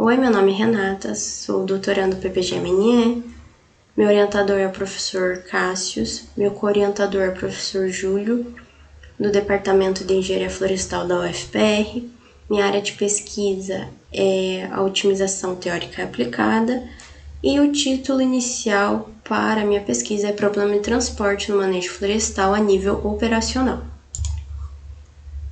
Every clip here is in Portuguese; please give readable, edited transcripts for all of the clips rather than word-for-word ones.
Oi, meu nome é Renata, sou doutorando PPG-MNE, meu orientador é o professor Cássius, meu co-orientador é o professor Júlio, do Departamento de Engenharia Florestal da UFPR. Minha área de pesquisa é a otimização teórica aplicada e o título inicial para a minha pesquisa é Problema de transporte no manejo florestal a nível operacional.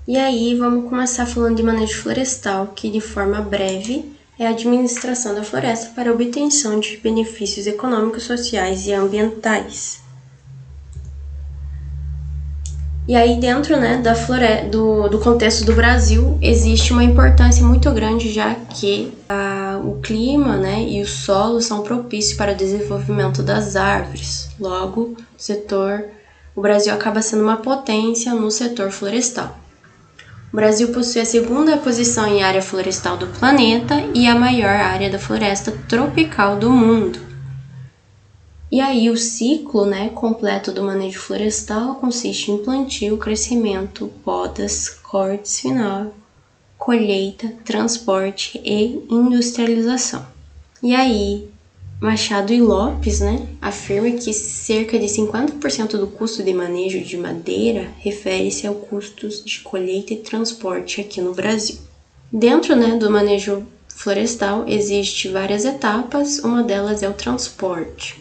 E aí, vamos começar falando de manejo florestal, que de forma breve é a administração da floresta para a obtenção de benefícios econômicos, sociais e ambientais. E aí, dentro do contexto do Brasil, existe uma importância muito grande, já que o clima e o solo são propícios para o desenvolvimento das árvores. Logo, o Brasil acaba sendo uma potência no setor florestal. O Brasil possui a segunda posição em área florestal do planeta e a maior área da floresta tropical do mundo. E aí o ciclo completo do manejo florestal consiste em plantio, crescimento, podas, cortes final, colheita, transporte e industrialização. E aí, Machado e Lopes afirma que cerca de 50% do custo de manejo de madeira refere-se aos custos de colheita e transporte aqui no Brasil. Dentro do manejo florestal existem várias etapas, uma delas é o transporte,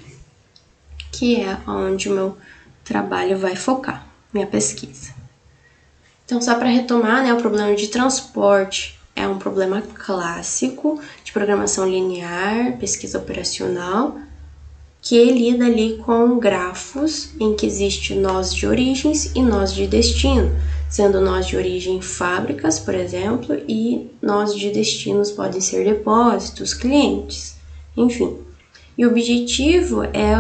que é onde o meu trabalho vai focar, minha pesquisa. Então, só para retomar, o problema de transporte é um problema clássico de programação linear, pesquisa operacional, que lida ali com grafos em que existe nós de origens e nós de destino, sendo nós de origem fábricas, por exemplo, e nós de destinos podem ser depósitos, clientes, enfim. E o objetivo é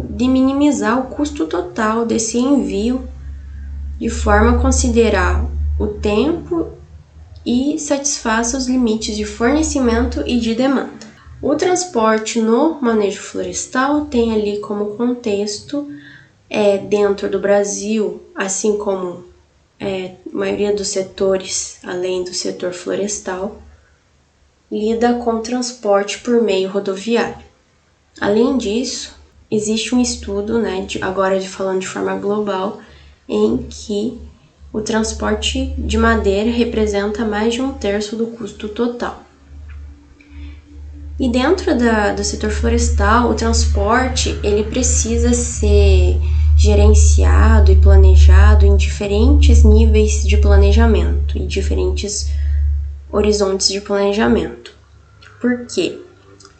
de minimizar o custo total desse envio, de forma a considerar o tempo e satisfaça os limites de fornecimento e de demanda. O transporte no manejo florestal tem ali como contexto, dentro do Brasil, assim como a maioria dos setores, além do setor florestal, lida com transporte por meio rodoviário. Além disso, existe um estudo, agora falando de forma global, em que o transporte de madeira representa mais de 1/3 do custo total. E dentro do setor florestal, o transporte ele precisa ser gerenciado e planejado em diferentes níveis de planejamento e diferentes horizontes de planejamento. Por quê?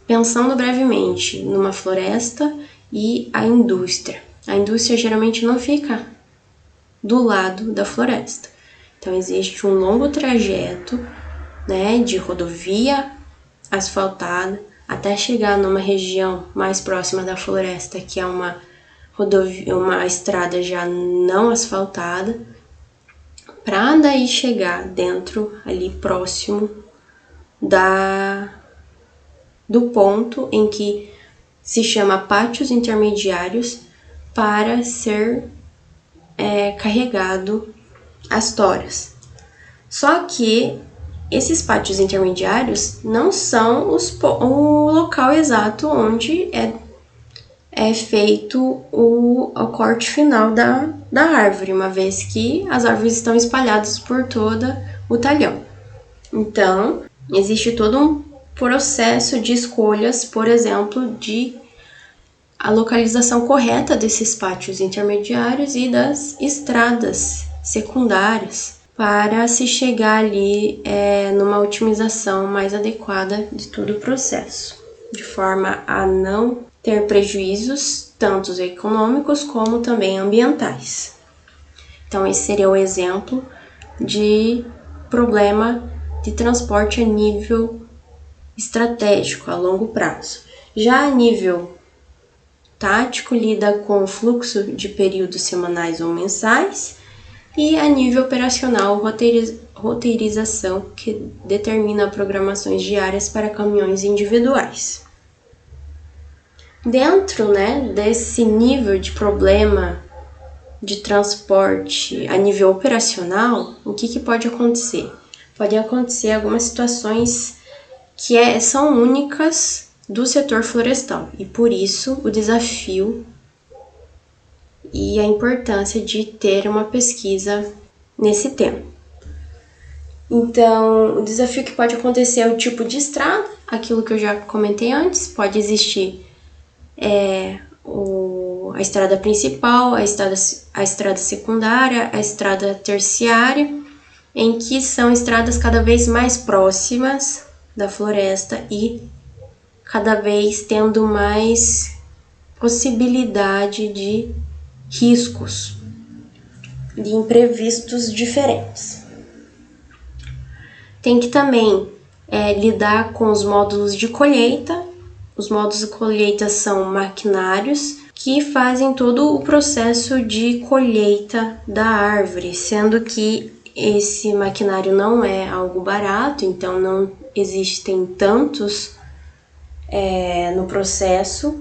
Pensando brevemente numa floresta e a indústria. A indústria geralmente não fica do lado da floresta. Então, existe um longo trajeto de rodovia asfaltada até chegar numa região mais próxima da floresta, que é uma estrada já não asfaltada, para daí chegar dentro, ali próximo do ponto em que se chama pátios intermediários para ser carregado as toras. Só que esses pátios intermediários não são o local exato onde é feito o corte final da árvore, uma vez que as árvores estão espalhadas por todo o talhão. Então, existe todo um processo de escolhas, por exemplo, de a localização correta desses pátios intermediários e das estradas secundárias para se chegar ali numa otimização mais adequada de todo o processo, de forma a não ter prejuízos tanto econômicos como também ambientais. Então, esse seria o exemplo de problema de transporte a nível estratégico, a longo prazo. Já a nível tático, lida com o fluxo de períodos semanais ou mensais, e a nível operacional, roteirização, que determina programações diárias para caminhões individuais. Dentro desse nível de problema de transporte a nível operacional, o que pode acontecer? Pode acontecer algumas situações que são únicas do setor florestal, e por isso o desafio e a importância de ter uma pesquisa nesse tema. Então, o desafio que pode acontecer é o tipo de estrada, aquilo que eu já comentei antes. Pode existir a estrada principal, a estrada secundária, a estrada terciária, em que são estradas cada vez mais próximas da floresta e cada vez tendo mais possibilidade de riscos, de imprevistos diferentes. Tem que também lidar com os módulos de colheita. Os módulos de colheita são maquinários que fazem todo o processo de colheita da árvore, sendo que esse maquinário não é algo barato, então não existem tantos no processo.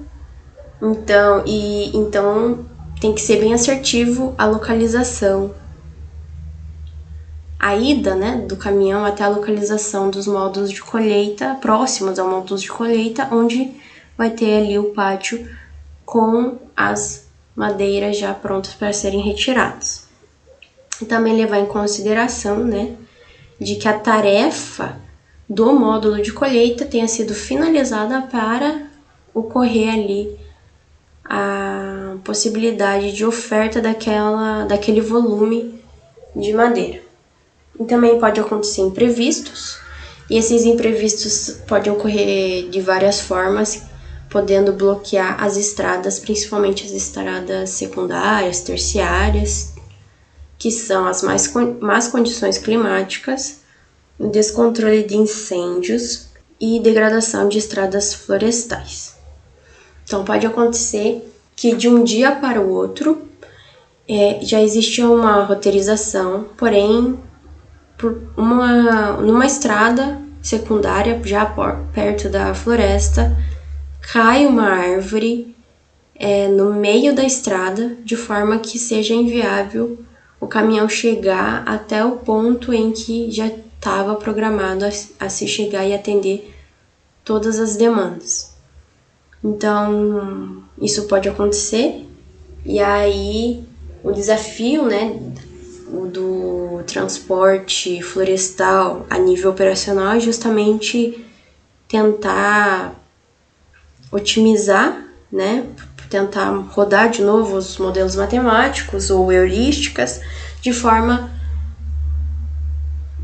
Então tem que ser bem assertivo a localização. A ida, do caminhão até a localização dos módulos de colheita, próximos ao módulos de colheita, onde vai ter ali o pátio com as madeiras já prontas para serem retiradas. E também levar em consideração, de que a tarefa do módulo de colheita tenha sido finalizada para ocorrer ali a possibilidade de oferta daquele volume de madeira. E também pode acontecer imprevistos, e esses imprevistos podem ocorrer de várias formas, podendo bloquear as estradas, principalmente as estradas secundárias, terciárias, que são as más condições climáticas, o descontrole de incêndios e degradação de estradas florestais. Então pode acontecer que de um dia para o outro já existia uma roteirização, porém numa estrada secundária, já perto da floresta, cai uma árvore no meio da estrada, de forma que seja inviável o caminhão chegar até o ponto em que já estava programado a se chegar e atender todas as demandas. Então, isso pode acontecer, e aí o desafio, do transporte florestal a nível operacional é justamente tentar otimizar, tentar rodar de novo os modelos matemáticos ou heurísticas de forma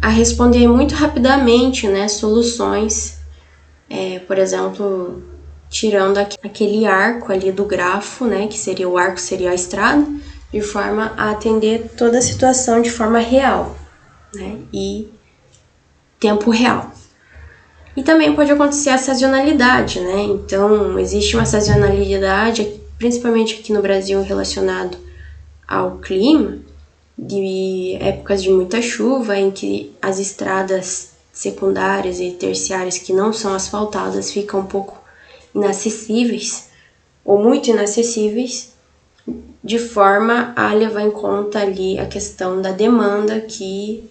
a responder muito rapidamente, soluções, por exemplo, tirando aquele arco ali do grafo, que seria o arco, seria a estrada, de forma a atender toda a situação de forma real, e tempo real. E também pode acontecer a sazonalidade, Então, existe uma sazonalidade, principalmente aqui no Brasil, relacionado ao clima, de épocas de muita chuva, em que as estradas secundárias e terciárias que não são asfaltadas ficam um pouco inacessíveis, ou muito inacessíveis, de forma a levar em conta ali a questão da demanda, que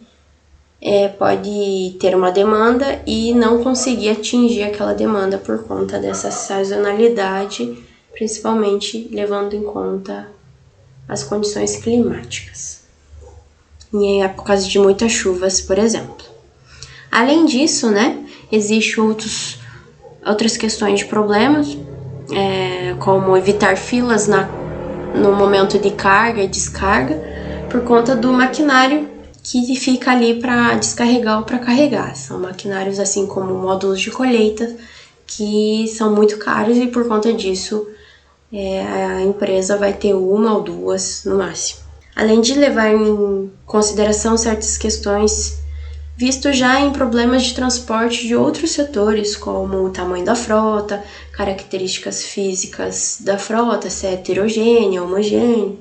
pode ter uma demanda e não conseguir atingir aquela demanda por conta dessa sazonalidade, principalmente levando em conta as condições climáticas, em épocas de muitas chuvas, por exemplo. Além disso, existem outras questões de problemas, como evitar filas no momento de carga e descarga, por conta do maquinário que fica ali para descarregar ou para carregar. São maquinários assim como módulos de colheita, que são muito caros, e por conta disso a empresa vai ter uma ou duas no máximo. Além de levar em consideração certas questões visto já em problemas de transporte de outros setores, como o tamanho da frota, características físicas da frota, se é heterogênea, homogênea,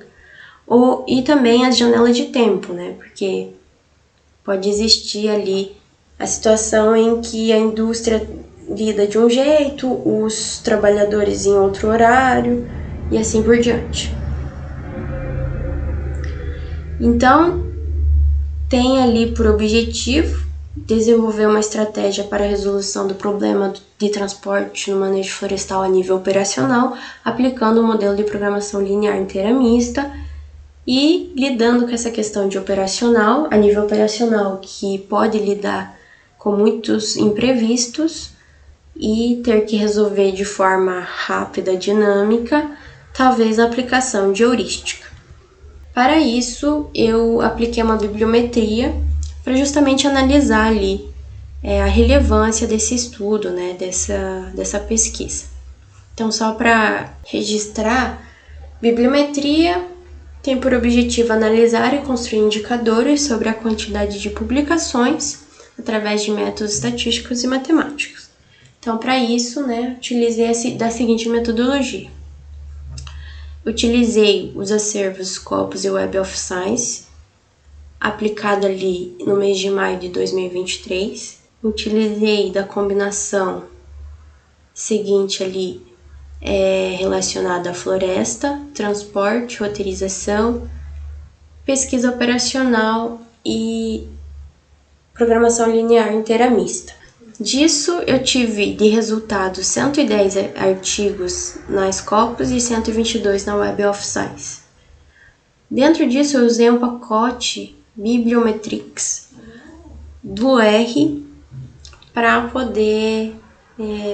e também as janelas de tempo, Porque pode existir ali a situação em que a indústria lida de um jeito, os trabalhadores em outro horário e assim por diante. Então, tem ali por objetivo desenvolver uma estratégia para a resolução do problema de transporte no manejo florestal a nível operacional, aplicando o modelo de programação linear inteira mista e lidando com essa questão de operacional, a nível operacional, que pode lidar com muitos imprevistos e ter que resolver de forma rápida, dinâmica, talvez a aplicação de heurística. Para isso, eu apliquei uma bibliometria para justamente analisar ali a relevância desse estudo, né, dessa pesquisa. Então, só para registrar, bibliometria tem por objetivo analisar e construir indicadores sobre a quantidade de publicações através de métodos estatísticos e matemáticos. Então, para isso, né, utilizei da seguinte metodologia. Utilizei os acervos Scopus e Web of Science, aplicado ali no mês de maio de 2023. Utilizei da combinação seguinte ali, relacionada à floresta, transporte, roteirização, pesquisa operacional e programação linear inteira mista. Disso, eu tive de resultado 110 artigos na Scopus e 122 na Web of Science. Dentro disso, eu usei um pacote Bibliometrics do R para poder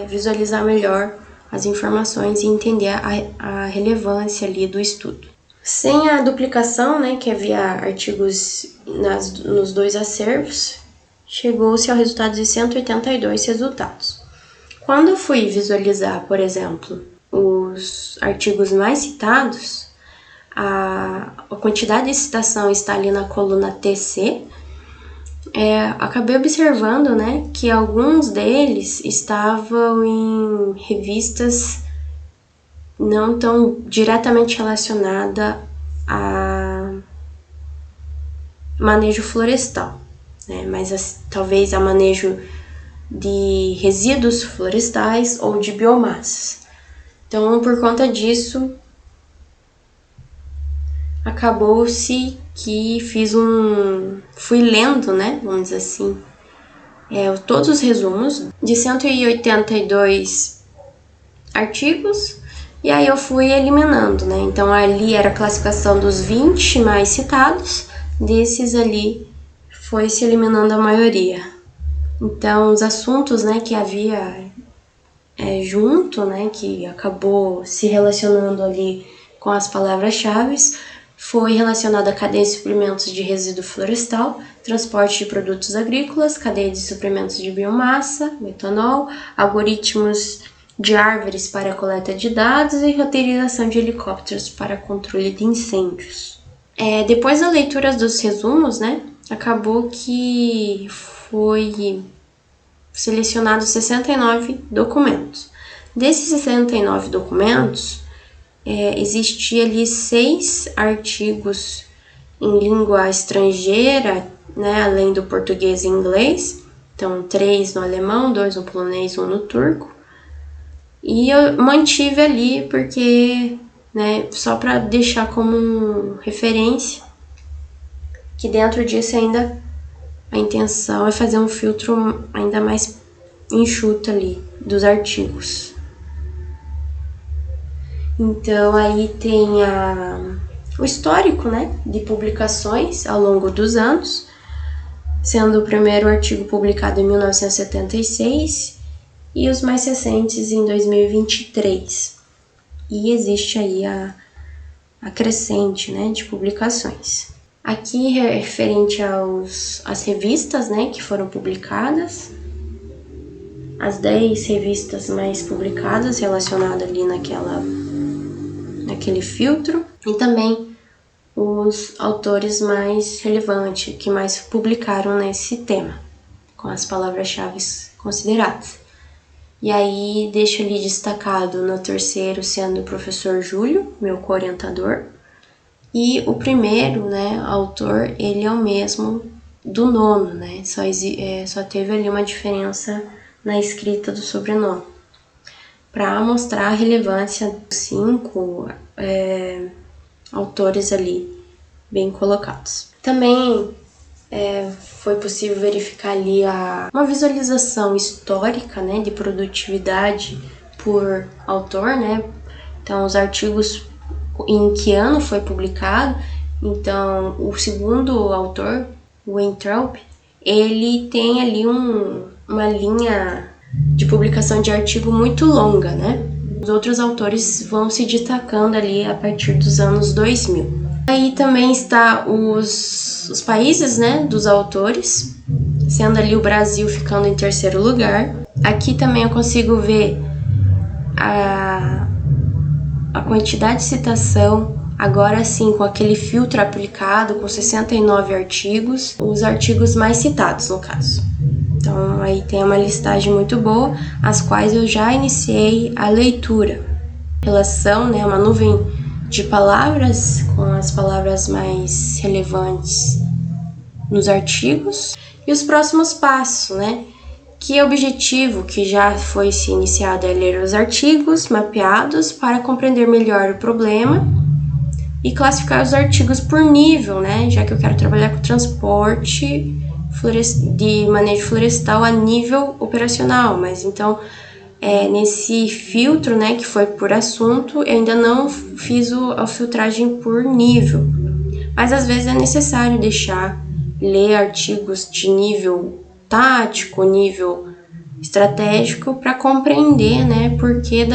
visualizar melhor as informações e entender a relevância ali do estudo. Sem a duplicação, né, que havia artigos nos dois acervos, chegou-se ao resultado de 182 resultados. Quando eu fui visualizar, por exemplo, os artigos mais citados, a quantidade de citação está ali na coluna TC, acabei observando, né, que alguns deles estavam em revistas não tão diretamente relacionadas a manejo florestal, né, mas talvez a manejo de resíduos florestais ou de biomassas. Então, por conta disso, acabou-se que fui lendo, né, vamos dizer assim, todos os resumos de 182 artigos, e aí eu fui eliminando, né, então ali era a classificação dos 20 mais citados, desses ali foi se eliminando a maioria. Então, os assuntos, né, que havia junto, né, que acabou se relacionando ali com as palavras-chave, foi relacionado à cadeia de suprimentos de resíduo florestal, transporte de produtos agrícolas, cadeia de suprimentos de biomassa, metanol, algoritmos de árvores para a coleta de dados e roteirização de helicópteros para controle de incêndios. Depois da leitura dos resumos, né, acabou que foi selecionado 69 documentos. Desses 69 documentos, existia ali 6 artigos em língua estrangeira, né, além do português e inglês, então 3 no alemão, 2 no polonês, 1 no turco, e eu mantive ali porque, né, só para deixar como referência, que dentro disso ainda a intenção é fazer um filtro ainda mais enxuto ali dos artigos. Então, aí tem o histórico, né, de publicações ao longo dos anos, sendo o primeiro artigo publicado em 1976 e os mais recentes em 2023. E existe aí a crescente, né, de publicações. Aqui, referente às revistas, né, que foram publicadas, as 10 revistas mais publicadas relacionadas ali naquele filtro, e também os autores mais relevantes, que mais publicaram nesse tema, com as palavras-chave consideradas. E aí deixo ali destacado no terceiro sendo o professor Júlio, meu co-orientador, e o primeiro, né, autor, ele é o mesmo do nono, né, só teve ali uma diferença na escrita do sobrenome, para mostrar a relevância dos 5 autores ali bem colocados. Também foi possível verificar ali uma visualização histórica, né, de produtividade por autor, né? Então, os artigos em que ano foi publicado. Então, o segundo autor, o Weintraub, ele tem ali uma linha de publicação de artigo muito longa, né? Os outros autores vão se destacando ali a partir dos anos 2000. Aí também está os países, né, dos autores, sendo ali o Brasil ficando em terceiro lugar. Aqui também eu consigo ver a quantidade de citação, agora sim com aquele filtro aplicado, com 69 artigos, os artigos mais citados no caso. Então aí tem uma listagem muito boa, as quais eu já iniciei a leitura. Relação, né, uma nuvem de palavras, com as palavras mais relevantes nos artigos. E os próximos passos, né? Que objetivo que já foi se iniciado é ler os artigos mapeados para compreender melhor o problema e classificar os artigos por nível, né? Já que eu quero trabalhar com transporte de manejo florestal a nível operacional, mas então nesse filtro, né, que foi por assunto, eu ainda não fiz a filtragem por nível, mas às vezes é necessário ler artigos de nível tático, nível estratégico, para compreender, né, porque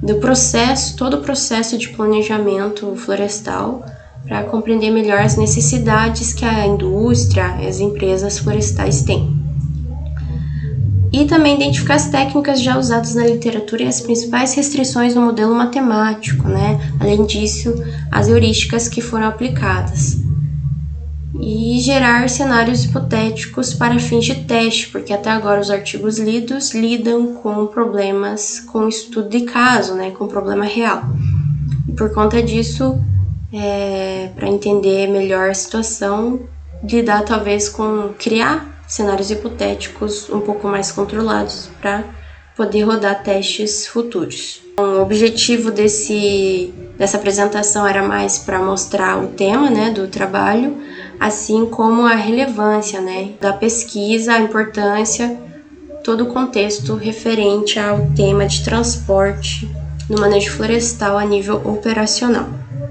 do processo, todo o processo de planejamento florestal, para compreender melhor as necessidades que a indústria, as empresas florestais têm. E também identificar as técnicas já usadas na literatura e as principais restrições no modelo matemático, né? Além disso, as heurísticas que foram aplicadas. E gerar cenários hipotéticos para fins de teste, porque até agora os artigos lidos lidam com problemas com estudo de caso, né? Com problema real. E por conta disso, para entender melhor a situação, lidar talvez com criar cenários hipotéticos um pouco mais controlados para poder rodar testes futuros. O objetivo dessa apresentação era mais para mostrar o tema, né, do trabalho, assim como a relevância, né, da pesquisa, a importância, todo o contexto referente ao tema de transporte no manejo florestal a nível operacional.